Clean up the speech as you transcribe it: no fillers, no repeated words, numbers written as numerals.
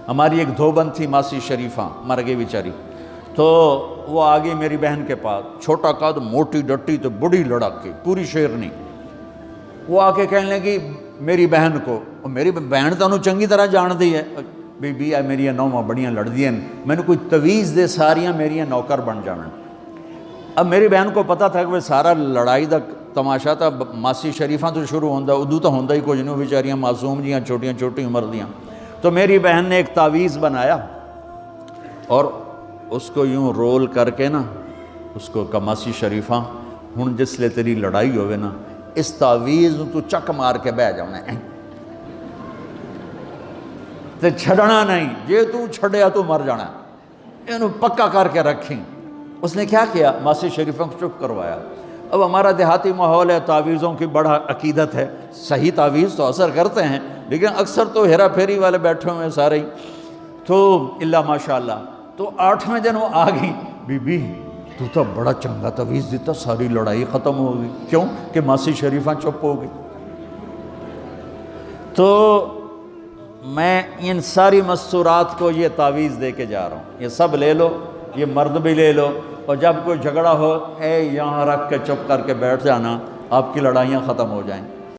ہماری ایک دھوبن تھی ماسی شریفہ، مر گئی بیچاری، تو وہ آ گئی میری بہن کے پاس، چھوٹا قد، موٹی ڈٹی تو بڑی لڑکی، پوری شیرنی۔ وہ آ کے کہنے لگی میری بہن کو، میری بہن تو انہوں چنگی طرح جان دی ہے، بی بی اے میری نوواں بڑیاں لڑدیاں، میں نے کوئی تویز دے ساریاں میری نوکر بن جانا۔ اب میری بہن کو پتہ تھا کہ وہ سارا لڑائی دا تماشا تھا ماسی شریفاں تو شروع ہوندہ، ادو تو ہوندہ ہی کچھ نہیں، بیچاریاں معصوم جیاں چھوٹیاں چھوٹی عمر دیاں۔ تو میری بہن نے ایک تعویذ بنایا اور اس کو یوں رول کر کے نا اس کو کہا ماسی شریفہ ہن جس لئے تیری لڑائی ہوئے نا اس تعویذ تو چک مار کے بہ جانا ہے تے چھڑنا نہیں، جے تو چھڑیا تو مر جانا ہے، انہوں پکا کر کے رکھیں۔ اس نے کیا کیا؟ ماسی شریفوں کو چپ کروایا۔ اب ہمارا دیہاتی ماحول ہے، تعویذوں کی بڑا عقیدت ہے، صحیح تعویذ تو اثر کرتے ہیں لیکن اکثر تو ہیرا پھیری والے بیٹھے ہوئے ہیں سارے ہی، تو اللہ ماشاءاللہ۔ تو 8ویں دن وہ آ گئی، بی بی تو بڑا چنگا تعویذ دیتا، ساری لڑائی ختم ہو گئی۔ کیوں کہ ماسی شریفہ چپ ہو گئی۔ تو میں ان ساری مستورات کو یہ تعویذ دے کے جا رہا ہوں، یہ سب لے لو، یہ مرد بھی لے لو، اور جب کوئی جھگڑا ہو اے یہاں رکھ کے چپ کر کے بیٹھ جانا، آپ کی لڑائیاں ختم ہو جائیں۔